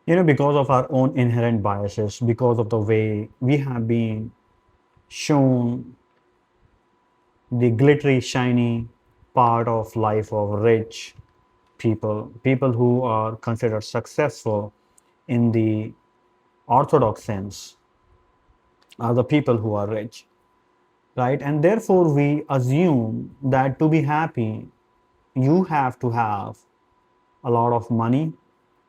Because of our own inherent biases, because of the way we have been shown the glittery, shiny part of life of rich people, people who are considered successful in the orthodox sense, are the people who are rich, right? And therefore, we assume that to be happy, you have to have a lot of money.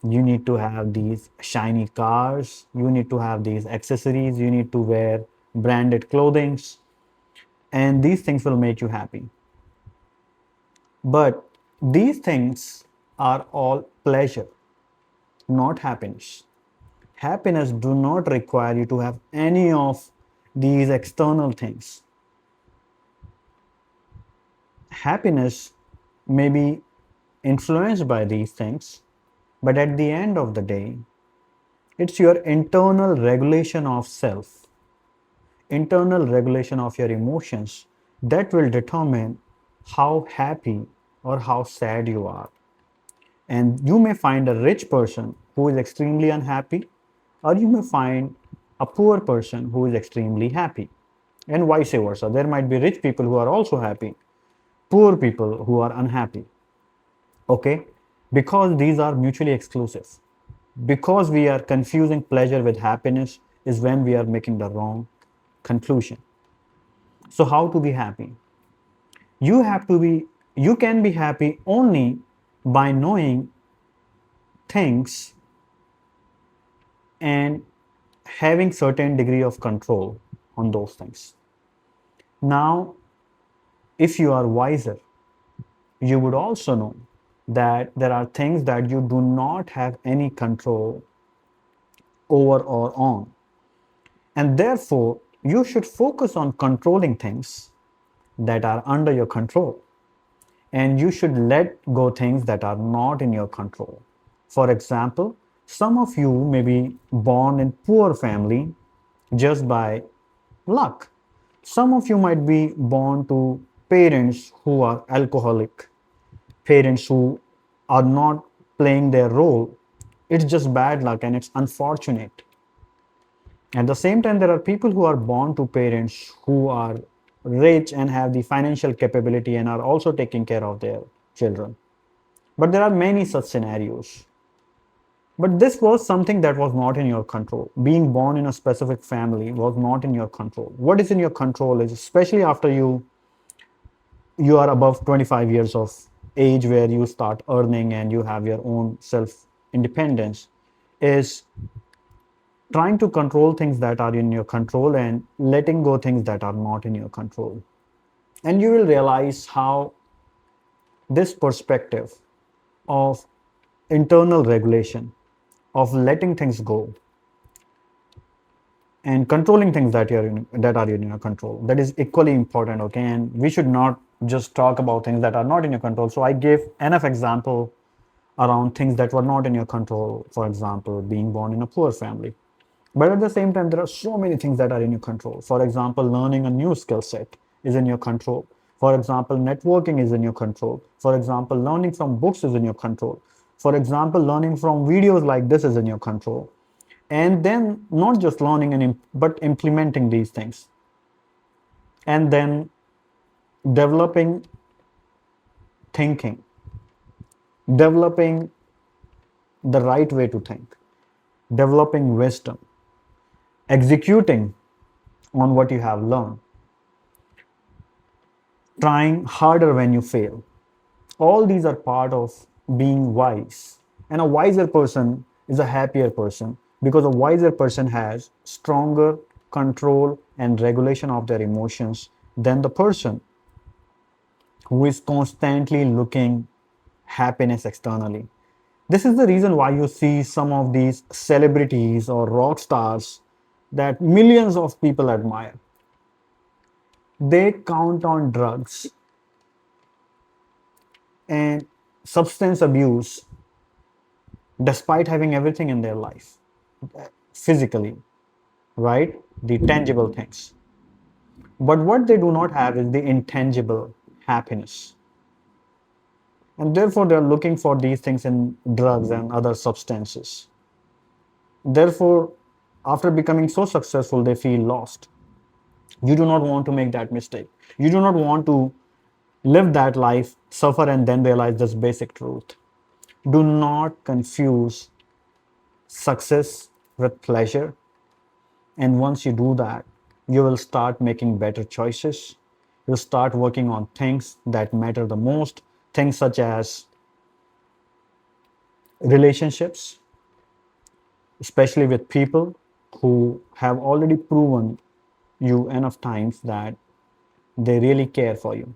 You need to have these shiny cars. You need to have these accessories. You need to wear branded clothings. And these things will make you happy. But these things are all pleasure, not happiness. Happiness do not require you to have any of these external things. Happiness may be influenced by these things, but at the end of the day, it's your internal regulation of self, internal regulation of your emotions that will determine how happy or how sad you are. And you may find a rich person who is extremely unhappy, or you may find a poor person who is extremely happy, and vice versa. There might be rich people who are also happy, poor people who are unhappy. Okay? Because these are mutually exclusive. Because we are confusing pleasure with happiness is when we are making the wrong conclusion. So, how to be happy? You have to be, you can be happy only by knowing things and having certain degree of control on those things. Now, if you are wiser, you would also know that there are things that you do not have any control over or on. And therefore, you should focus on controlling things that are under your control. And you should let go things that are not in your control. For example, some of you may be born in poor family just by luck. Some of you might be born to parents who are alcoholic, parents who are not playing their role. It's just bad luck and it's unfortunate. At the same time, there are people who are born to parents who are rich and have the financial capability and are also taking care of their children. But there are many such scenarios. But this was something that was not in your control. Being born in a specific family was not in your control. What is in your control is, especially after you are above 25 years of age, where you start earning and you have your own self independence, is trying to control things that are in your control and letting go things that are not in your control. And you will realize how this perspective of internal regulation, of letting things go and controlling things that are in your control, that is equally important. Okay, and we should not just talk about things that are not in your control. So I gave enough example around things that were not in your control. For example, being born in a poor family. But at the same time, there are so many things that are in your control. For example, learning a new skill set is in your control. For example, networking is in your control. For example, learning from books is in your control. For example, learning from videos like this is in your control. And then not just learning but implementing these things. And then developing thinking, developing the right way to think, developing wisdom, executing on what you have learned, trying harder when you fail. All these are part of being wise. And a wiser person is a happier person, because a wiser person has stronger control and regulation of their emotions than the person who is constantly looking happiness externally. This is the reason why you see some of these celebrities or rock stars that millions of people admire. They count on drugs and substance abuse despite having everything in their life physically, right? The tangible things. But what they do not have is the intangible happiness. And therefore, they're looking for these things in drugs and other substances. Therefore, after becoming so successful, they feel lost. You do not want to make that mistake. You do not want to live that life, suffer, and then realize this basic truth. Do not confuse success with pleasure. And once you do that, you will start making better choices. You'll start working on things that matter the most, things such as relationships, especially with people who have already proven you enough times that they really care for you,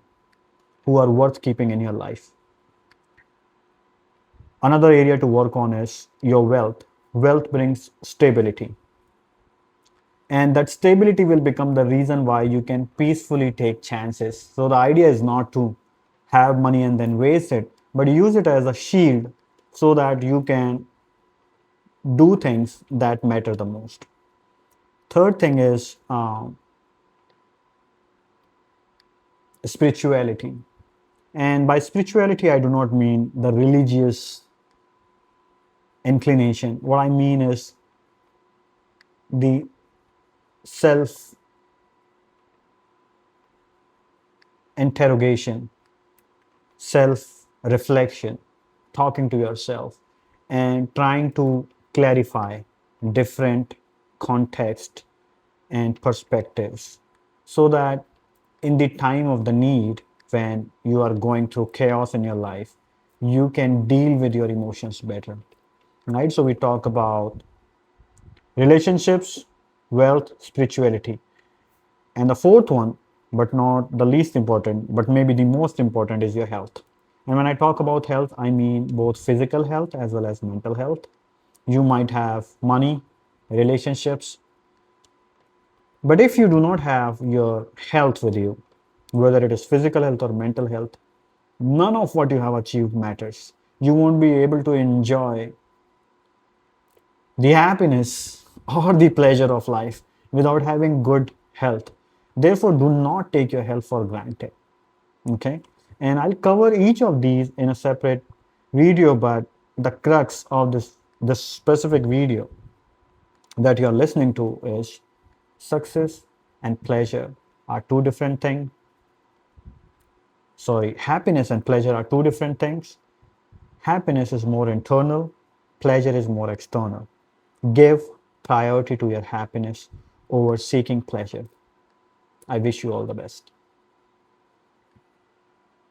who are worth keeping in your life. Another area to work on is your wealth. Wealth brings stability, and that stability will become the reason why you can peacefully take chances. So the idea is not to have money and then waste it, but use it as a shield so that you can do things that matter the most. Third thing is spirituality. And by spirituality, I do not mean the religious inclination. What I mean is the self interrogation, self reflection, talking to yourself, and trying to clarify different context and perspectives so that in the time of the need, when you are going through chaos in your life, you can deal with your emotions better. Right? So we talk about relationships, wealth, spirituality. And the fourth one, but not the least important, but maybe the most important, is your health. And when I talk about health, I mean both physical health as well as mental health. You might have money, relationships, but if you do not have your health with you, whether it is physical health or mental health, none of what you have achieved matters. You won't be able to enjoy the happiness or the pleasure of life without having good health. Therefore, do not take your health for granted. Okay, and I'll cover each of these in a separate video, but the crux of this specific video that you're listening to is success and pleasure are two different things. Sorry, happiness and pleasure are two different things. Happiness is more internal, pleasure is more external. Give priority to your happiness over seeking pleasure. I wish you all the best.